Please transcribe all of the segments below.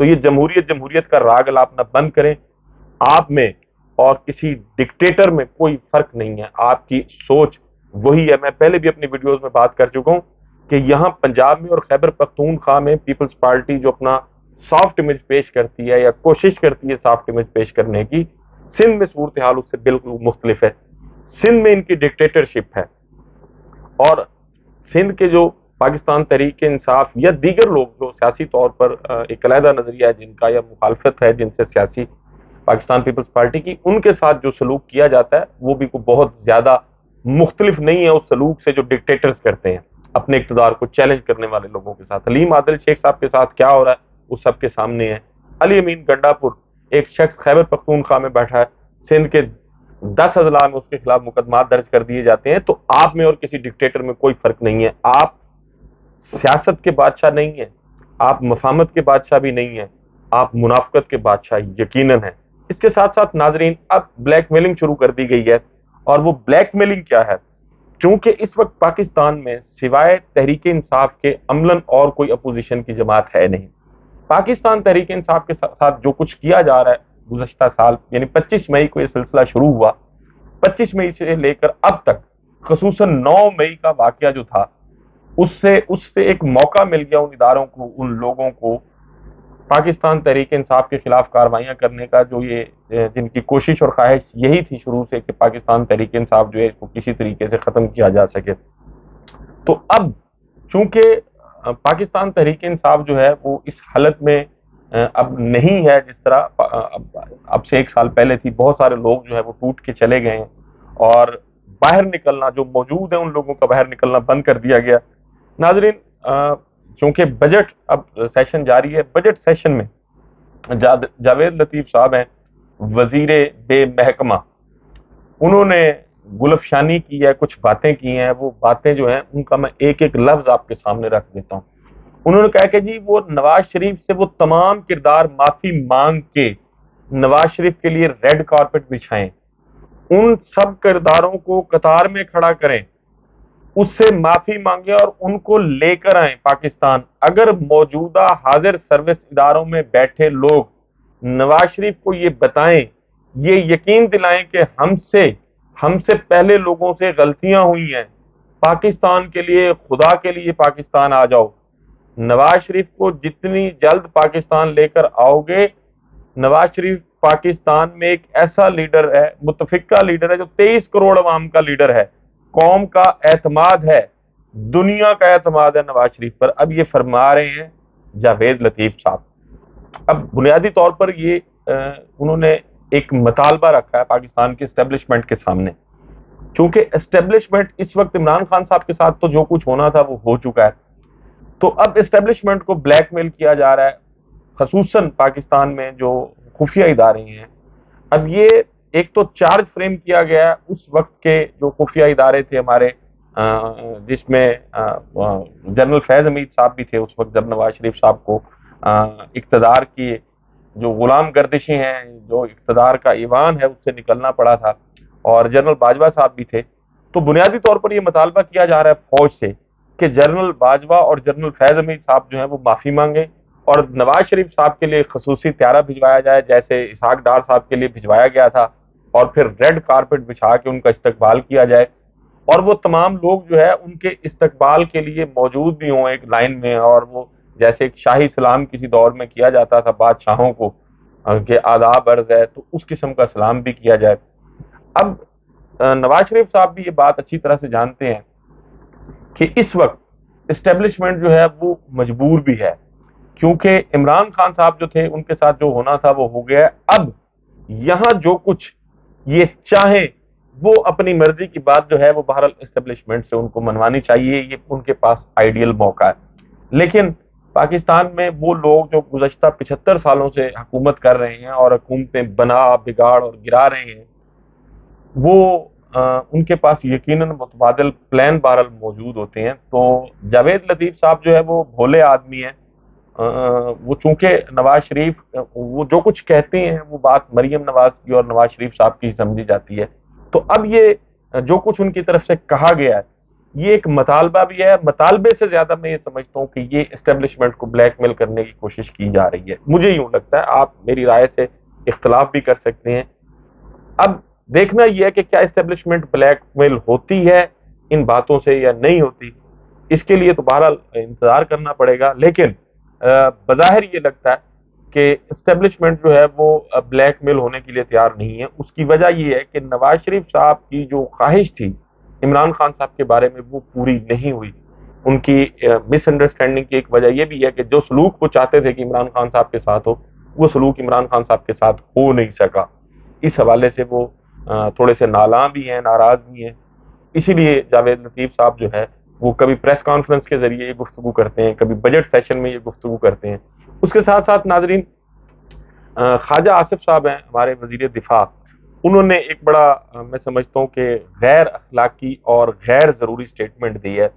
تو یہ جمہوریت کا راگ الاپنا بند کریں. آپ میں اور کسی ڈکٹیٹر میں کوئی فرق نہیں ہے، آپ کی سوچ وہی ہے. میں پہلے بھی اپنی ویڈیوز میں بات کر چکا ہوں کہ یہاں پنجاب میں اور خیبر پختونخوا میں پیپلز پارٹی جو اپنا سافٹ امیج پیش کرتی ہے یا کوشش کرتی ہے سافٹ امیج پیش کرنے کی، سندھ میں صورتحال اس سے بالکل مختلف ہے. سندھ میں ان کی ڈکٹیٹرشپ ہے، اور سندھ کے جو پاکستان تحریک انصاف یا دیگر لوگ جو سیاسی طور پر ایک علیحدہ نظریہ ہے جن کا یا مخالفت ہے جن سے سیاسی پاکستان پیپلز پارٹی کی، ان کے ساتھ جو سلوک کیا جاتا ہے وہ بھی کوئی بہت زیادہ مختلف نہیں ہے اس سلوک سے جو ڈکٹیٹرز کرتے ہیں اپنے اقتدار کو چیلنج کرنے والے لوگوں کے ساتھ. حلیم عادل شیخ صاحب کے ساتھ کیا ہو رہا ہے وہ سب کے سامنے ہے. علی امین گنڈا پور ایک شخص خیبر پختونخوا میں بیٹھا ہے، سندھ کے 10 اضلاع میں اس کے خلاف مقدمات درج کر دیے جاتے ہیں. تو آپ میں اور کسی ڈکٹیٹر میں کوئی فرق نہیں ہے. آپ سیاست کے بادشاہ نہیں ہیں، آپ مفاہمت کے بادشاہ بھی نہیں ہیں، آپ منافقت کے بادشاہ یقیناً ہیں. اس کے ساتھ ساتھ ناظرین اب بلیک میلنگ شروع کر دی گئی ہے. اور وہ بلیک میلنگ کیا ہے؟ کیونکہ اس وقت پاکستان میں سوائے تحریک انصاف کے عملاً اور کوئی اپوزیشن کی جماعت ہے نہیں. پاکستان تحریک انصاف کے ساتھ جو کچھ کیا جا رہا ہے گزشتہ سال یعنی 25 مئی کو یہ سلسلہ شروع ہوا، 25 مئی سے لے کر اب تک خصوصاً 9 مئی کا واقعہ جو تھا اس سے ایک موقع مل گیا ان اداروں کو، ان لوگوں کو پاکستان تحریک انصاف کے خلاف کارروائیاں کرنے کا، جو یہ جن کی کوشش اور خواہش یہی تھی شروع سے کہ پاکستان تحریک انصاف جو ہے اس کو کسی طریقے سے ختم کیا جا سکے. تو اب چونکہ پاکستان تحریک انصاف جو ہے وہ اس حالت میں اب نہیں ہے جس طرح اب سے 1 سال پہلے تھی. بہت سارے لوگ جو ہے وہ ٹوٹ کے چلے گئے ہیں اور باہر نکلنا جو موجود ہیں ان لوگوں کا باہر نکلنا بند کر دیا گیا. ناظرین چونکہ بجٹ اب سیشن جاری ہے، بجٹ سیشن میں جاوید لطیف صاحب ہیں وزیر بے محکمہ، انہوں نے گلفشانی کی ہے، کچھ باتیں کی ہیں. وہ باتیں جو ہیں ان کا میں ایک ایک لفظ آپ کے سامنے رکھ دیتا ہوں. انہوں نے کہا کہ جی وہ نواز شریف سے وہ تمام کردار معافی مانگ کے نواز شریف کے لیے ریڈ کارپٹ بچھائیں، ان سب کرداروں کو قطار میں کھڑا کریں، اس سے معافی مانگے اور ان کو لے کر آئیں پاکستان. اگر موجودہ حاضر سروس اداروں میں بیٹھے لوگ نواز شریف کو یہ بتائیں، یہ یقین دلائیں کہ ہم سے پہلے لوگوں سے غلطیاں ہوئی ہیں، پاکستان کے لیے خدا کے لیے پاکستان آ جاؤ. نواز شریف کو جتنی جلد پاکستان لے کر آؤ گے، نواز شریف پاکستان میں ایک ایسا لیڈر ہے، متفقہ لیڈر ہے جو 23 کروڑ عوام کا لیڈر ہے، قوم کا اعتماد ہے، دنیا کا اعتماد ہے نواز شریف پر. اب یہ فرما رہے ہیں جاوید لطیف صاحب. اب بنیادی طور پر یہ انہوں نے ایک مطالبہ رکھا ہے پاکستان کے اسٹیبلشمنٹ کے سامنے، چونکہ اسٹیبلشمنٹ اس وقت عمران خان صاحب کے ساتھ تو جو کچھ ہونا تھا وہ ہو چکا ہے. تو اب اسٹیبلشمنٹ کو بلیک میل کیا جا رہا ہے، خصوصاً پاکستان میں جو خفیہ ادارے ہیں. اب یہ ایک تو چارج فریم کیا گیا ہے اس وقت کے جو خفیہ ادارے تھے ہمارے، جس میں جنرل فیض حمید صاحب بھی تھے اس وقت جب نواز شریف صاحب کو اقتدار کی جو غلام گردشیں ہیں، جو اقتدار کا ایوان ہے اس سے نکلنا پڑا تھا، اور جنرل باجوہ صاحب بھی تھے. تو بنیادی طور پر یہ مطالبہ کیا جا رہا ہے فوج سے کہ جنرل باجوہ اور جنرل فیض حمید صاحب جو ہیں وہ معافی مانگیں اور نواز شریف صاحب کے لیے خصوصی طیارہ بھجوایا جائے جیسے اسحاق ڈار صاحب کے لیے بھجوایا گیا تھا، اور پھر ریڈ کارپٹ بچھا کے ان کا استقبال کیا جائے، اور وہ تمام لوگ جو ہے ان کے استقبال کے لیے موجود بھی ہوں ایک لائن میں، اور وہ جیسے ایک شاہی سلام کسی دور میں کیا جاتا تھا بادشاہوں کو کہ آداب عرض ہے، تو اس قسم کا سلام بھی کیا جائے. اب نواز شریف صاحب بھی یہ بات اچھی طرح سے جانتے ہیں کہ اس وقت اسٹیبلشمنٹ جو ہے وہ مجبور بھی ہے، کیونکہ عمران خان صاحب جو تھے ان کے ساتھ جو ہونا تھا وہ ہو گیا ہے. اب یہاں جو کچھ یہ چاہیں وہ اپنی مرضی کی بات جو ہے وہ بہرحال اسٹیبلشمنٹ سے ان کو منوانی چاہیے، یہ ان کے پاس آئیڈیل موقع ہے. لیکن پاکستان میں وہ لوگ جو گزشتہ 75 سالوں سے حکومت کر رہے ہیں اور حکومتیں بنا بگاڑ اور گرا رہے ہیں، وہ ان کے پاس یقیناً متبادل پلان بہرحال موجود ہوتے ہیں. تو جاوید لطیف صاحب جو ہے وہ بھولے آدمی ہیں، وہ چونکہ نواز شریف وہ جو کچھ کہتے ہیں وہ بات مریم نواز کی اور نواز شریف صاحب کی سمجھی جاتی ہے. تو اب یہ جو کچھ ان کی طرف سے کہا گیا ہے یہ ایک مطالبہ بھی ہے. مطالبے سے زیادہ میں یہ سمجھتا ہوں کہ یہ اسٹیبلشمنٹ کو بلیک میل کرنے کی کوشش کی جا رہی ہے. مجھے یوں لگتا ہے, آپ میری رائے سے اختلاف بھی کر سکتے ہیں. اب دیکھنا یہ ہے کہ کیا اسٹیبلشمنٹ بلیک میل ہوتی ہے ان باتوں سے یا نہیں ہوتی. اس کے لیے تو بہرحال انتظار کرنا پڑے گا, لیکن بظاہر یہ لگتا ہے کہ اسٹیبلشمنٹ جو ہے وہ بلیک میل ہونے کے لیے تیار نہیں ہے. اس کی وجہ یہ ہے کہ نواز شریف صاحب کی جو خواہش تھی عمران خان صاحب کے بارے میں وہ پوری نہیں ہوئی. ان کی مس انڈرسٹینڈنگ کی ایک وجہ یہ بھی ہے کہ جو سلوک وہ چاہتے تھے کہ عمران خان صاحب کے ساتھ ہو, وہ سلوک عمران خان صاحب کے ساتھ ہو نہیں سکا. اس حوالے سے وہ تھوڑے سے نالاں بھی ہیں, ناراض بھی ہیں. اسی لیے جاوید لطیف صاحب جو ہے وہ کبھی پریس کانفرنس کے ذریعے یہ گفتگو کرتے ہیں, کبھی بجٹ سیشن میں یہ گفتگو کرتے ہیں. اس کے ساتھ ساتھ ناظرین, خواجہ آصف صاحب ہیں ہمارے وزیر دفاع, انہوں نے ایک بڑا میں سمجھتا ہوں کہ غیر اخلاقی اور غیر ضروری سٹیٹمنٹ دی ہے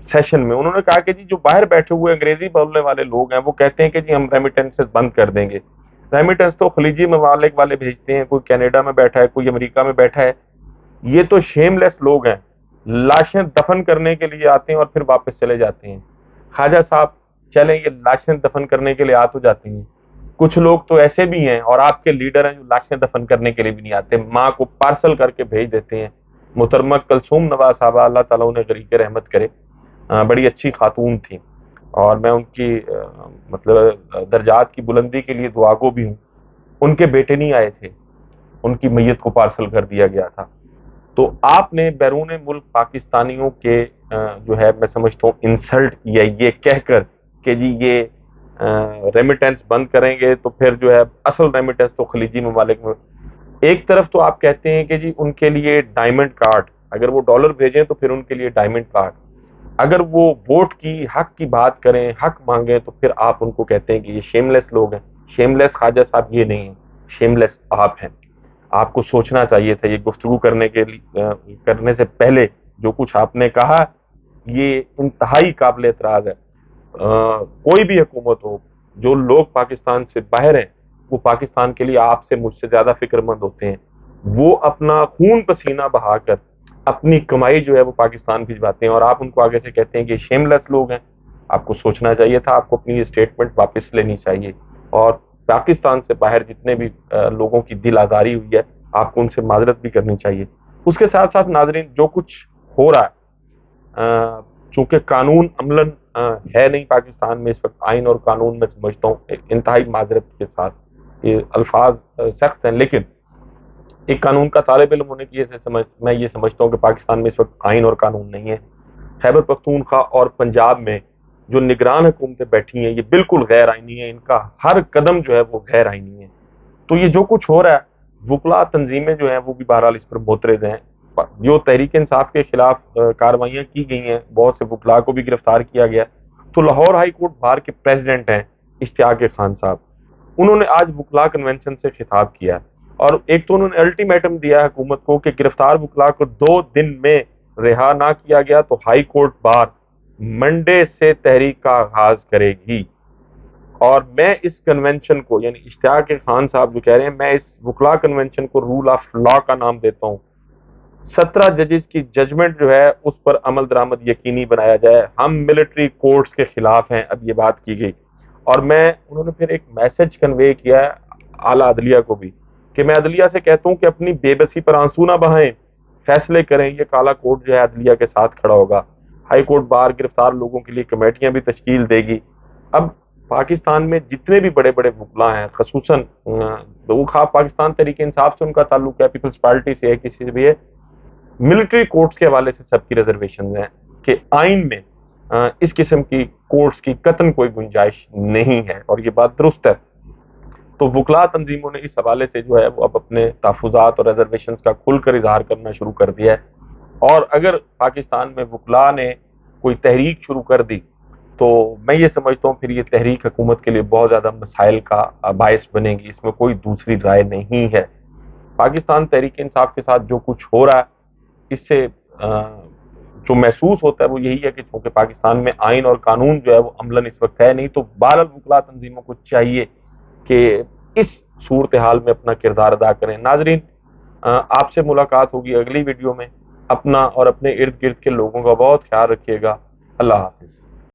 سیشن میں. انہوں نے کہا کہ جی جو باہر بیٹھے ہوئے انگریزی بولنے والے لوگ ہیں وہ کہتے ہیں کہ جی ہم ریمیٹنسز بند کر دیں گے. ریمیٹنس تو خلیجی ممالک والے بھیجتے ہیں, کوئی کینیڈا میں بیٹھا ہے, کوئی امریکہ میں بیٹھا ہے. یہ تو شیم لیس لوگ ہیں, لاشیں دفن کرنے کے لیے آتے ہیں اور پھر واپس چلے جاتے ہیں. خواجہ صاحب چلیں, یہ لاشیں دفن کرنے کے لیے آ تو جاتے ہیں, کچھ لوگ تو ایسے بھی ہیں اور آپ کے لیڈر ہیں جو لاشیں دفن کرنے کے لیے بھی نہیں آتے, ماں کو پارسل کر کے بھیج دیتے ہیں. محترمہ کلثوم نواز صاحبہ, اللہ تعالیٰ انہیں غریق رحمت کرے, بڑی اچھی خاتون تھیں اور میں ان کی مطلب درجات کی بلندی کے لیے دعاگو بھی ہوں. ان کے بیٹے نہیں آئے تھے, ان کی میت کو پارسل کر دیا گیا تھا. تو آپ نے بیرون ملک پاکستانیوں کے جو ہے میں سمجھتا ہوں انسلٹ کیا یہ کہہ کر کہ جی یہ ریمیٹنس بند کریں گے تو پھر جو ہے اصل ریمیٹنس تو خلیجی ممالک میں. ایک طرف تو آپ کہتے ہیں کہ جی ان کے لیے ڈائمنڈ کارڈ, اگر وہ ڈالر بھیجیں تو پھر ان کے لیے ڈائمنڈ کارڈ. اگر وہ ووٹ کی حق کی بات کریں, حق مانگیں, تو پھر آپ ان کو کہتے ہیں کہ یہ شیم لیس لوگ ہیں. شیم لیس خواجہ صاحب یہ نہیں ہیں, شیم لیس آپ ہیں. آپ کو سوچنا چاہیے تھا یہ گفتگو کرنے سے پہلے. جو کچھ آپ نے کہا یہ انتہائی قابل اعتراض ہے. کوئی بھی حکومت ہو, جو لوگ پاکستان سے باہر ہیں وہ پاکستان کے لیے آپ سے مجھ سے زیادہ فکر مند ہوتے ہیں. وہ اپنا خون پسینہ بہا کر اپنی کمائی جو ہے وہ پاکستان بھجواتے ہیں, اور آپ ان کو آگے سے کہتے ہیں کہ شیم لیس لوگ ہیں. آپ کو سوچنا چاہیے تھا, آپ کو اپنی یہ اسٹیٹمنٹ واپس لینی چاہیے, اور پاکستان سے باہر جتنے بھی لوگوں کی دل آزاری ہوئی ہے آپ کو ان سے معذرت بھی کرنی چاہیے. اس کے ساتھ ساتھ ناظرین, جو کچھ ہو رہا ہے, چونکہ قانون عملاً ہے نہیں پاکستان میں اس وقت, آئین اور قانون میں سمجھتا ہوں انتہائی معذرت کے ساتھ یہ الفاظ سخت ہیں, لیکن ایک قانون کا طالب علم ہونے کی میں یہ سمجھتا ہوں کہ پاکستان میں اس وقت آئین اور قانون نہیں ہے. خیبر پختونخوا اور پنجاب میں جو نگران حکومتیں بیٹھی ہیں یہ بالکل غیر آئینی ہیں, ان کا ہر قدم جو ہے وہ غیر آئینی ہے. تو یہ جو کچھ ہو رہا ہے, وکلا تنظیمیں جو ہیں وہ بھی بہرحال اس پر معترض ہیں. جو تحریک انصاف کے خلاف کارروائیاں کی گئی ہیں, بہت سے وکلا کو بھی گرفتار کیا گیا. تو لاہور ہائی کورٹ بار کے پریزیڈنٹ ہیں اشتیاق خان صاحب, انہوں نے آج وکلا کنونشن سے خطاب کیا, اور ایک تو انہوں نے الٹیمیٹم دیا حکومت کو کہ گرفتار وکلا کو 2 دن میں رہا نہ کیا گیا تو ہائی کورٹ بار منڈے سے تحریک کا آغاز کرے گی. اور میں اس کنونشن کو, یعنی اشتیاق خان صاحب جو کہہ رہے ہیں, میں اس وکلا کنونشن کو رول آف لا کا نام دیتا ہوں. 17 ججز کی ججمنٹ جو ہے اس پر عمل درآمد یقینی بنایا جائے. ہم ملٹری کورٹس کے خلاف ہیں, اب یہ بات کی گئی. اور انہوں نے پھر ایک میسج کنوے کیا ہے اعلیٰ عدلیہ کو بھی, کہ میں عدلیہ سے کہتا ہوں کہ اپنی بے بسی پر آنسو نہ بہائیں, فیصلے کریں. یہ کالا کوٹ جو ہے عدلیہ کے ساتھ کھڑا ہوگا. ہائی کورٹ بار گرفتار لوگوں کے لیے کمیٹیاں بھی تشکیل دے گی. اب پاکستان میں جتنے بھی بڑے بڑے وکلا ہیں, خصوصاً پاکستان تحریک انصاف سے ان کا تعلق ہے, پیپلز پارٹی سے ہے, کسی سے بھی ہے, ملٹری کورٹس کے حوالے سے سب کی ریزرویشنز ہیں کہ آئین میں اس قسم کی کورٹس کی قطعاً کوئی گنجائش نہیں ہے, اور یہ بات درست ہے. تو وکلا تنظیموں نے اس حوالے سے جو ہے وہ اب اپنے تحفظات اور ریزرویشنز کا کھل کر اظہار کرنا شروع کر دیا ہے. اور اگر پاکستان میں وکلا نے کوئی تحریک شروع کر دی تو میں یہ سمجھتا ہوں پھر یہ تحریک حکومت کے لیے بہت زیادہ مسائل کا باعث بنے گی, اس میں کوئی دوسری رائے نہیں ہے. پاکستان تحریک انصاف کے ساتھ جو کچھ ہو رہا ہے اس سے جو محسوس ہوتا ہے وہ یہی ہے کہ چونکہ پاکستان میں آئین اور قانون جو ہے وہ عملاً اس وقت ہے نہیں, تو بہرحال وکلا تنظیموں کو چاہیے کہ اس صورتحال میں اپنا کردار ادا کریں. ناظرین, آپ سے ملاقات ہوگی اگلی ویڈیو میں. اپنا اور اپنے ارد گرد کے لوگوں کا بہت خیال رکھیے گا. اللہ حافظ.